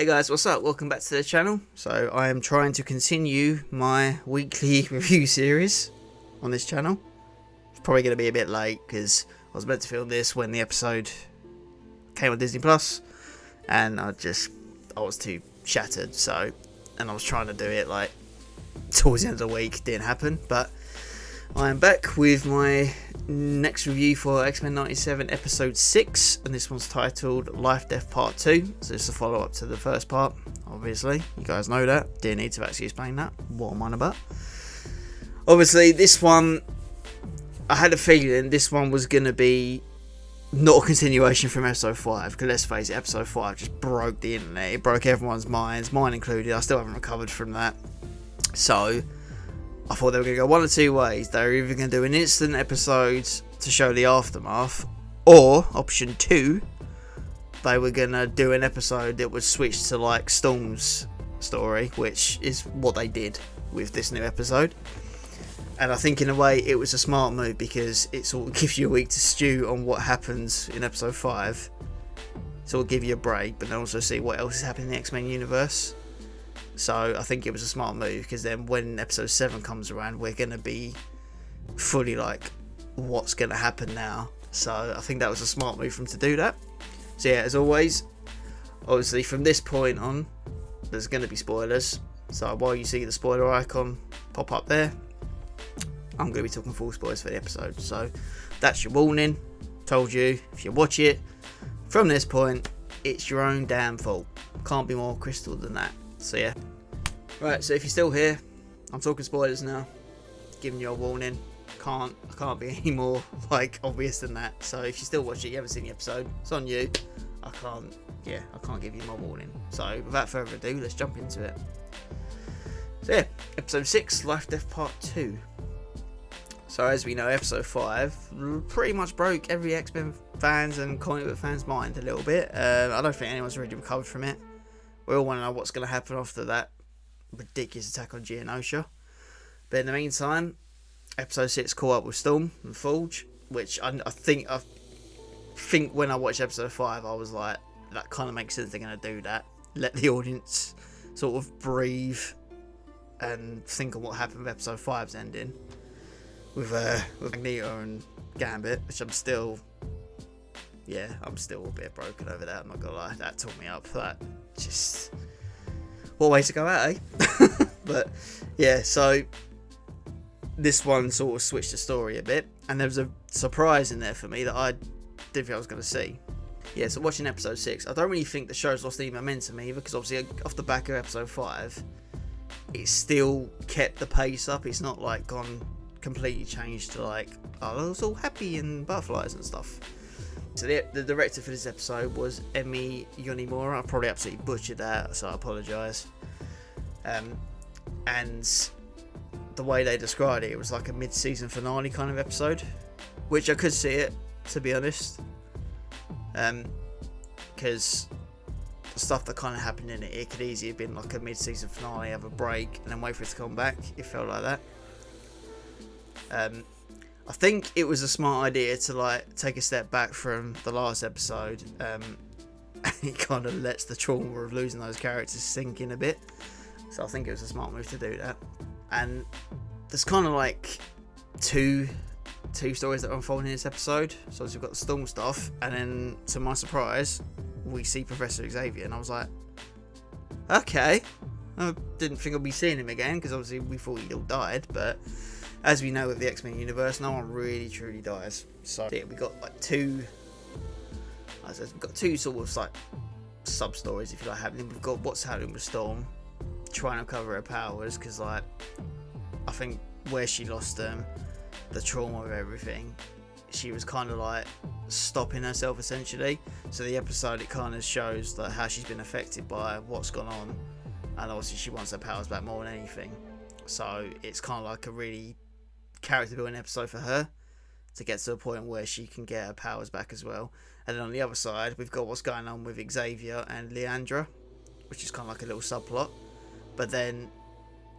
Hey guys, what's up? Welcome back to the channel. So I am trying to continue my weekly review series on this channel. It's probably going to be a bit late because I was meant to film this when the episode came on Disney Plus, and I was too shattered. And I was trying to do it like towards the end of the week. Didn't happen, but I am back with my next review for X-Men 97 episode 6, and this one's titled Lifedeath Part 2, so it's a follow up to the first part. Obviously, you guys know that, didn't need to actually explain that, what I'm on about. Obviously, this one, I had a feeling this one was going to be not a continuation from episode 5, because let's face it, episode 5 just broke the internet, it broke everyone's minds, mine included. I still haven't recovered from that, so I thought they were going to go one of two ways. They were either going to do an instant episode to show the aftermath, or option 2, they were going to do an episode that would switch to like Storm's story, which is what they did with this new episode. And I think in a way it was a smart move, because it sort of gives you a week to stew on what happens in episode 5, sort of give you a break, but then also see what else is happening in the X-Men universe. So I think it was a smart move, because then when episode 7 comes around, we're going to be fully like, what's going to happen now? So I think that was a smart move for him to do that. So yeah, as always, obviously from this point on, there's going to be spoilers. So while you see the spoiler icon pop up there, I'm going to be talking full spoilers for the episode. So that's your warning. Told you, if you watch it from this point, it's your own damn fault. Can't be more crystal than that. So yeah, right, so if you're still here, I'm talking spoilers now, giving you a warning. I can't be any more like obvious than that. So if you still watch it, you haven't seen the episode, it's on you. I can't give you more warning. So without further ado, let's jump into it. So yeah, episode 6, Lifedeath Part 2. So as we know, episode 5 pretty much broke every X-Men fans and comic book fans' mind a little bit. I don't think anyone's really recovered from it. We all want to know what's going to happen after that ridiculous attack on Geonosia. But in the meantime, episode 6 caught up with Storm and Forge, which I think when I watched episode 5, I was like, that kind of makes sense, they're going to do that. Let the audience sort of breathe and think of what happened with episode 5's ending. With Magneto and Gambit, which I'm still a bit broken over that, I'm not gonna lie. That tore me up. That just, what way to go out, eh? But yeah, so this one sort of switched the story a bit, and there was a surprise in there for me that I didn't think I was gonna see. Yeah, so watching episode 6, I don't really think the show's lost any momentum either, because obviously off the back of episode 5, it still kept the pace up. It's not like gone completely changed to like, oh, it was all happy and butterflies and stuff. So the director for this episode was Emi Yonimura. I probably absolutely butchered that, so I apologise. And the way they described it, it was like a mid-season finale kind of episode, which I could see it, to be honest. Because the stuff that kind of happened in it could easily have been like a mid-season finale, have a break, and then wait for it to come back. It felt like that. I think it was a smart idea to like take a step back from the last episode, and it kind of lets the trauma of losing those characters sink in a bit. So I think it was a smart move to do that. And there's kind of like two stories that are unfolding in this episode. So we've got the Storm stuff, and then to my surprise, we see Professor Xavier, and I was like, okay, I didn't think I'd be seeing him again, because obviously we thought he'd all died, but as we know with the X-Men universe, no one really truly dies. So yeah, we got like two sort of like sub stories, if you like, happening. We've got what's happening with Storm, trying to recover her powers, because like I think where she lost them, the trauma of everything, she was kind of like stopping herself essentially. So the episode, it kind of shows like how she's been affected by what's gone on, and obviously she wants her powers back more than anything. So it's kind of like a really character building episode for her to get to a point where she can get her powers back as well. And then on the other side, we've got what's going on with Xavier and Leandra, which is kind of like a little subplot. But then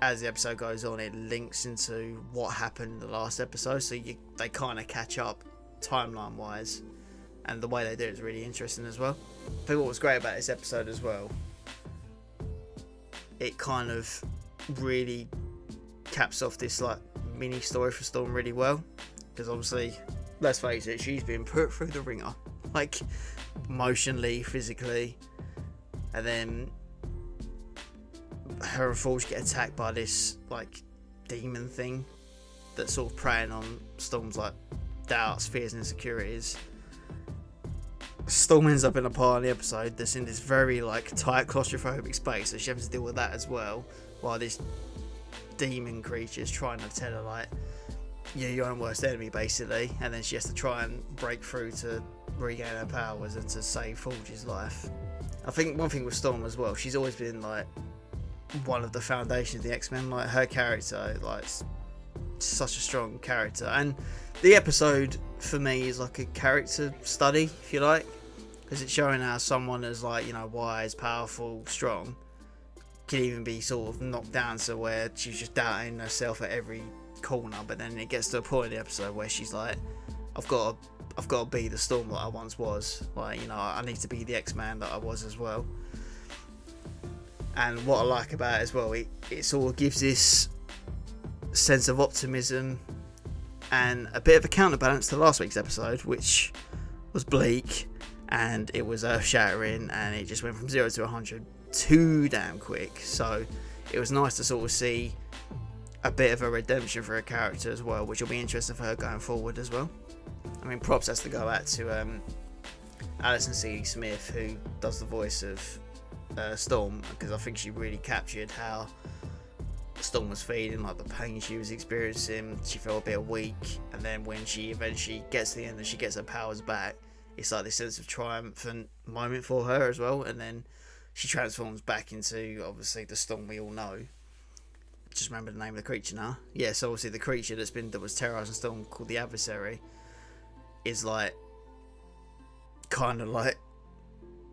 as the episode goes on, it links into what happened in the last episode, so they kind of catch up timeline wise, and the way they do it is really interesting as well. I think what was great about this episode as well it kind of really caps off this like mini story for Storm really well, because obviously, let's face it, she's been put through the ringer, like emotionally, physically, and then her and Forge get attacked by this like demon thing that's sort of preying on Storm's like doubts, fears and insecurities. Storm ends up in a part of the episode that's in this very like tight claustrophobic space, so she has to deal with that as well, while this demon creature is trying to tell her like, you're your own worst enemy basically, and then she has to try and break through to regain her powers and to save Forge's life. I think one thing with Storm as well, she's always been like one of the foundations of the X-Men. Like her character, like such a strong character, and the episode for me is like a character study, if you like, because it's showing how someone as like, you know, wise, powerful, strong can even be sort of knocked down to where she's just doubting herself at every corner. But then it gets to a point in the episode where she's like, I've got to be the Storm that I once was. Like, you know, I need to be the X-Man that I was as well. And what I like about it as well, it sort of gives this sense of optimism and a bit of a counterbalance to last week's episode, which was bleak and it was earth-shattering and it just went from 0 to 100 too damn quick. So it was nice to sort of see a bit of a redemption for her character as well, which will be interesting for her going forward as well. I mean, props has to go out to Alison Seeley Smith, who does the voice of Storm, because I think she really captured how Storm was feeling, like the pain she was experiencing. She felt a bit weak, and then when she eventually gets to the end and she gets her powers back, it's like this sense of triumphant moment for her as well, and then she transforms back into obviously the Storm we all know. Just remember the name of the creature now. Yeah, so obviously the creature that was terrorizing Storm, called the Adversary, is like kind of like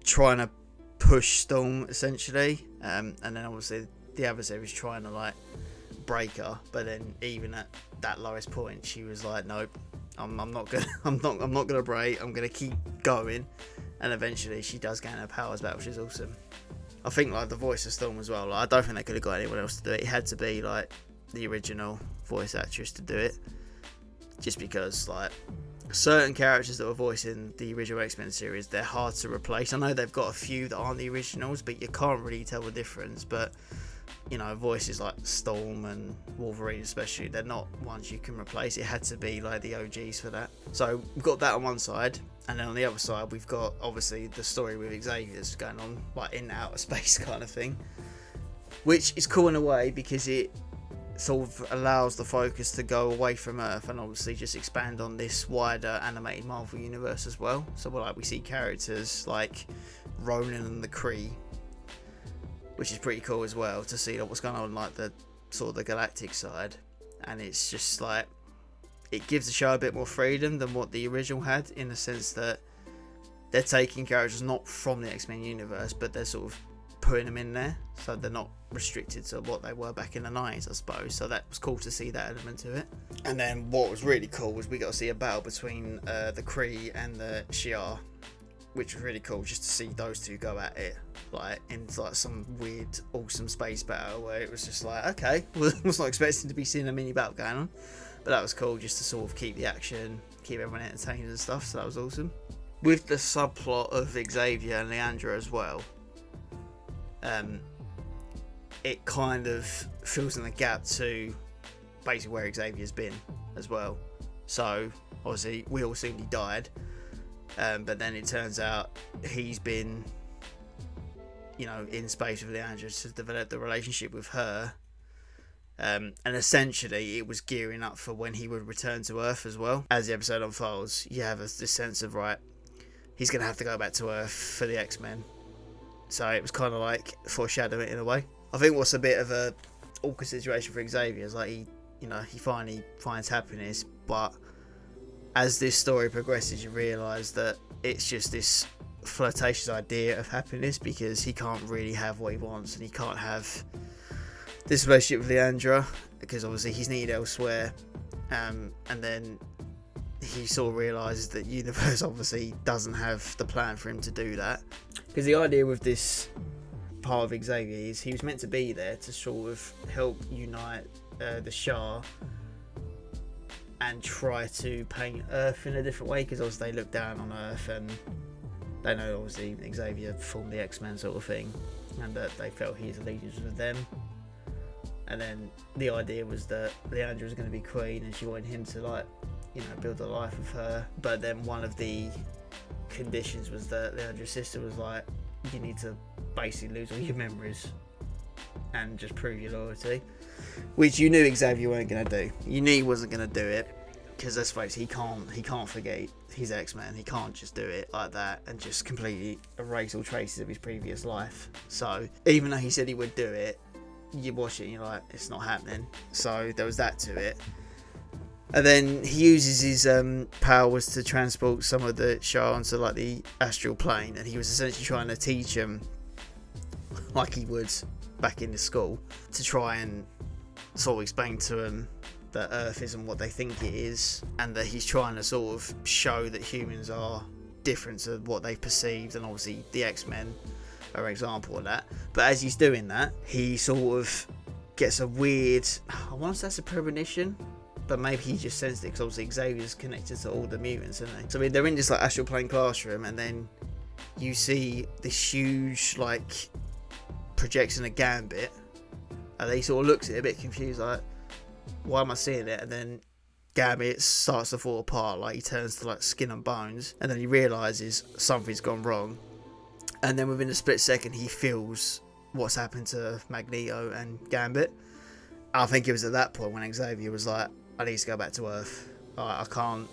trying to push Storm essentially, and then obviously the Adversary was trying to like break her, but then even at that lowest point she was like, nope, I'm not gonna break, I'm gonna keep going, and eventually she does gain her powers back, which is awesome. I think like the voice of Storm as well, like, I don't think they could have got anyone else to do it. It had to be like the original voice actress to do it, just because like certain characters that were voicing the original X-Men series, they're hard to replace. I know they've got a few that aren't the originals, but you can't really tell the difference. But you know, voices like Storm and Wolverine especially, they're not ones you can replace. It had to be like the OGs for that. So we've got that on one side, and then on the other side we've got obviously the story with Xavier's going on, like in outer space kind of thing, which is cool in a way because it sort of allows the focus to go away from Earth and obviously just expand on this wider animated Marvel universe as well. So we see characters like Ronan and the Kree, which is pretty cool as well to see what's going on like the sort of the galactic side. And it's just like, it gives the show a bit more freedom than what the original had, in the sense that they're taking characters not from the X-Men universe, but they're sort of putting them in there, so they're not restricted to what they were back in the 90s, I suppose. So that was cool to see that element to it. And then what was really cool was we got to see a battle between the Kree and the Shi'ar, which was really cool, just to see those two go at it, like in like some weird, awesome space battle where it was just like, okay, was not expecting to be seeing a mini battle going on, but that was cool just to sort of keep the action, keep everyone entertained and stuff. So that was awesome. With the subplot of Xavier and Leandra as well, it kind of fills in the gap to basically where Xavier's been as well. So obviously we all assumed he died, but then it turns out he's been, you know, in space with Leandra to develop the relationship with her, and essentially it was gearing up for when he would return to Earth as well. As the episode unfolds, you have this sense of, right, he's going to have to go back to Earth for the X-Men. So it was kind of like foreshadowing it in a way. I think what's a bit of a awkward situation for Xavier is like he finally finds happiness, but as this story progresses, you realise that it's just this flirtatious idea of happiness, because he can't really have what he wants, and he can't have this relationship with Leandra because obviously he's needed elsewhere, and then he sort of realises that universe obviously doesn't have the plan for him to do that. Because the idea with this part of Xavier is he was meant to be there to sort of help unite the Shah and try to paint Earth in a different way, because obviously they look down on Earth and they know obviously Xavier formed the X-Men sort of thing, and that they felt his allegiance with them. And then the idea was that Leandra was going to be queen and she wanted him to, like, you know, build a life with her. But then one of the conditions was that Leandra's sister was like, you need to basically lose all your memories and just prove your loyalty, which you knew Xavier weren't going to do. You knew he wasn't going to do it, because let's face it, he can't forget his X-Men. He can't just do it like that and just completely erase all traces of his previous life. So even though he said he would do it, you watch it and you're like, it's not happening. So there was that to it. And then he uses his powers to transport some of the Shah onto, like, the astral plane, and he was essentially trying to teach him, like he would back in the school, to try and sort of explain to him that Earth isn't what they think it is, and that he's trying to sort of show that humans are different to what they've perceived, and obviously the X-Men are an example of that. But as he's doing that, he sort of gets a weird, I want to say it's a premonition, but maybe he just sensed it, because obviously Xavier's connected to all the mutants, isn't he? So I mean, they're in this, like, astral plane classroom, and then you see this huge, like, projection of Gambit, and he sort of looks at it a bit confused, like, why am I seeing it? And then Gambit starts to fall apart, like he turns to, like, skin and bones, and then he realises something's gone wrong, and then within a split second he feels what's happened to Magneto and Gambit. I think it was at that point when Xavier was like, I need to go back to Earth. I can't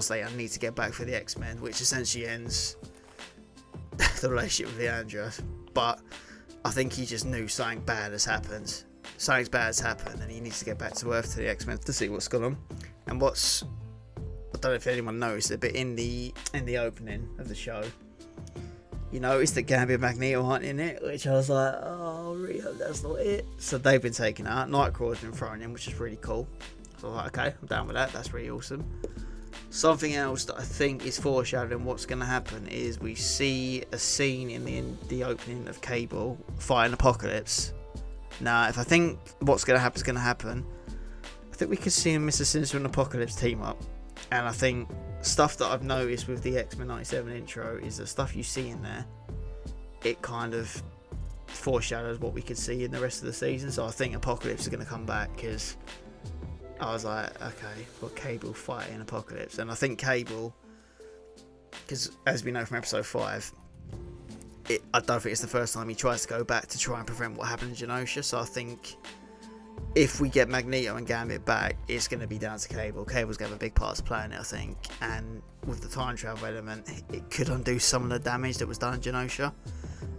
stay. I need to get back for the X-Men, which essentially ends the relationship with Leandra. But I think he just knew something bad has happened. Something bad has happened, and he needs to get back to Earth to the X-Men to see what's gone on. And I don't know if anyone noticed it, but in the opening of the show, you noticed that Gambit and Magneto aren't in it, which I was like, oh, I really hope that's not it. So they've been taken out. Nightcrawler's been thrown in, which is really cool. So I was like, okay, I'm down with that. That's really awesome. Something else that I think is foreshadowing what's going to happen is we see a scene in the opening of Cable fighting Apocalypse. Now, if I think what's going to happen is going to happen, I think we could see Mr. Sinister and Apocalypse team up. And I think stuff that I've noticed with the X-Men 97 intro is the stuff you see in there, it kind of foreshadows what we could see in the rest of the season. So I think Apocalypse is going to come back, because I was like, okay, well, Cable fighting Apocalypse. And I think Cable, because as we know from episode 5, I don't think it's the first time he tries to go back to try and prevent what happened in Genosha. So I think if we get Magneto and Gambit back, it's going to be down to Cable. Cable's going to have a big part to play in it, I think. And with the time travel element, it could undo some of the damage that was done in Genosha.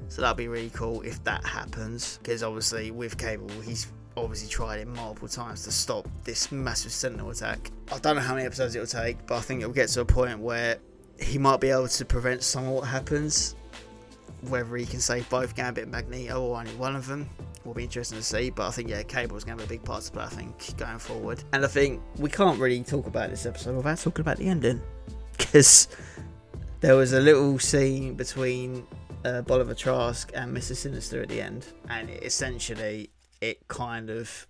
So that'll be really cool if that happens. Because obviously with Cable, he's obviously tried it multiple times to stop this massive Sentinel attack. I don't know how many episodes it'll take, but I think it'll get to a point where he might be able to prevent some of what happens. Whether he can save both Gambit and Magneto or only one of them will be interesting to see. But I think, yeah, Cable's going to have a big part to play, I think, going forward. And I think we can't really talk about this episode without talking about the ending, because there was a little scene between Bolivar Trask and Mr. Sinister at the end, and it kind of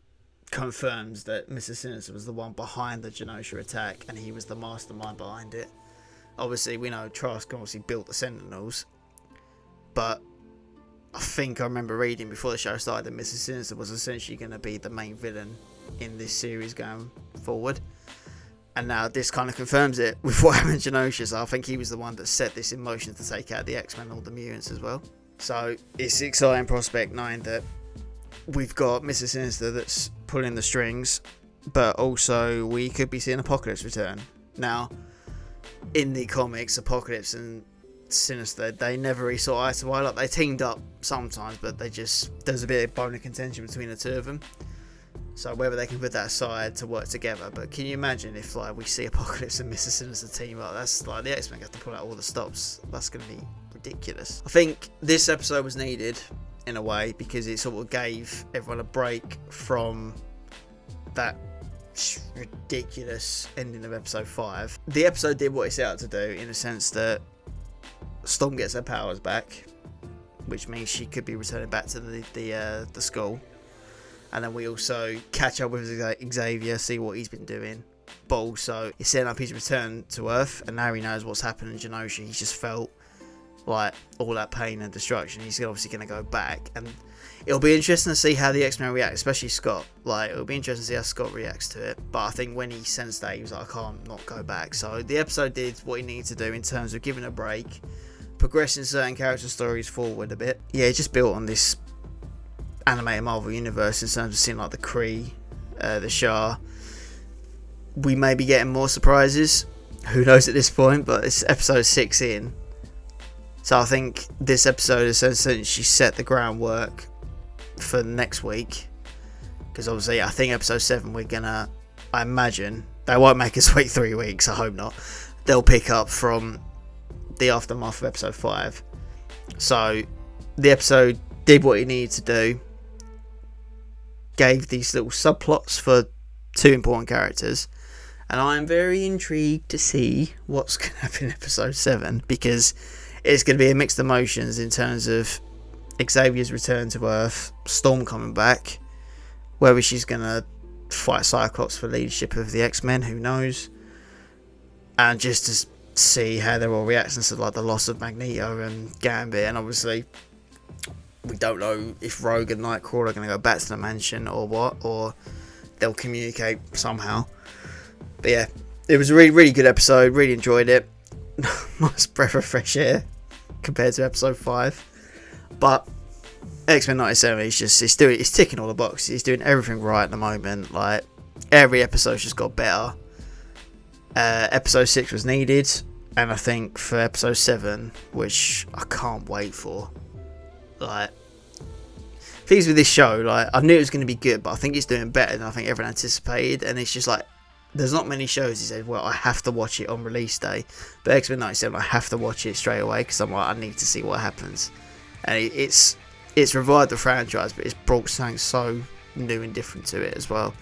confirms that Mr. Sinister was the one behind the Genosha attack, and he was the mastermind behind it. Obviously, we know Trask obviously built the Sentinels, but I think I remember reading before the show started that Mr. Sinister was essentially going to be the main villain in this series going forward. And now this kind of confirms it with what happened in Genosha. So I think he was the one that set this in motion to take out the X-Men and all the mutants as well. So it's an exciting prospect knowing that we've got Mr. Sinister that's pulling the strings, but also we could be seeing Apocalypse return. Now, in the comics, Apocalypse and Sinister, they never really saw eye to eye. Like, they teamed up sometimes, but there's a bit of bone of contention between the two of them. So whether they can put that aside to work together. But can you imagine if, like, we see Apocalypse and Mr. Sinister team up? That's like the X-Men have to pull out all the stops. That's going to be ridiculous. I think this episode was needed in a way, because it sort of gave everyone a break from that ridiculous ending of episode 5. The episode did what it set out to do, in a sense that Storm gets her powers back, which means she could be returning back to the school. And then we also catch up with Xavier, see what he's been doing. But also, he's setting up his return to Earth, and now he knows what's happened in Genosha. He's just felt like all that pain and destruction. He's obviously going to go back, and it'll be interesting to see how the X-Men react, especially Scott. Like, it'll be interesting to see how Scott reacts to it. But I think when he sensed that, he was like, I can't not go back. So the episode did what he needed to do in terms of giving a break, progressing certain character stories forward a bit. Yeah, it just built on this animated Marvel universe in terms of seeing like the Kree, the Shah. We may be getting more surprises. Who knows at this point? But it's episode 6 in. So I think this episode has essentially set the groundwork for next week. Because obviously I think episode 7 I imagine, they won't make us wait 3 weeks, I hope not. They'll pick up from the aftermath of episode 5. So the episode did what it needed to do. Gave these little subplots for 2 important characters. And I'm very intrigued to see what's going to happen in episode 7, because it's going to be a mixed emotions in terms of Xavier's return to Earth, Storm coming back, whether she's going to fight Cyclops for leadership of the X-Men, who knows, and just to see how they're all reacting to like the loss of Magneto and Gambit. And obviously we don't know if Rogue and Nightcrawler are going to go back to the mansion or what, or they'll communicate somehow. But yeah, it was a really, really good episode. Really enjoyed it. Nice breath of fresh air compared to episode 5. But X-Men 97 it's ticking all the boxes. He's doing everything right at the moment. Like, every episode's just got better. Episode 6 was needed, and I think for episode 7, which I can't wait for. Like, things with this show, like, I knew it was going to be good, but I think it's doing better than I think everyone anticipated. And it's just like, there's not many shows he said, well, I have to watch it on release day. But X-Men 97, I have to watch it straight away, because I'm like, I need to see what happens. And it's revived the franchise, but it's brought something so new and different to it as well.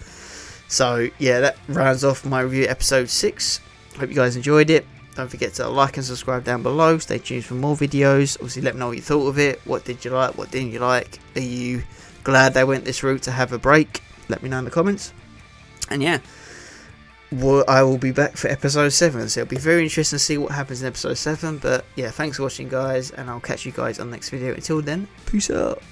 So yeah, that rounds off my review episode 6. Hope you guys enjoyed it. Don't forget to like and subscribe down below. Stay tuned for more videos. Obviously, let me know what you thought of it. What did you like? What didn't you like? Are you glad they went this route to have a break? Let me know in the comments. And yeah, I will be back for episode 7, so it'll be very interesting to see what happens in episode 7. But yeah, thanks for watching, guys, and I'll catch you guys on the next video. Until then, peace out.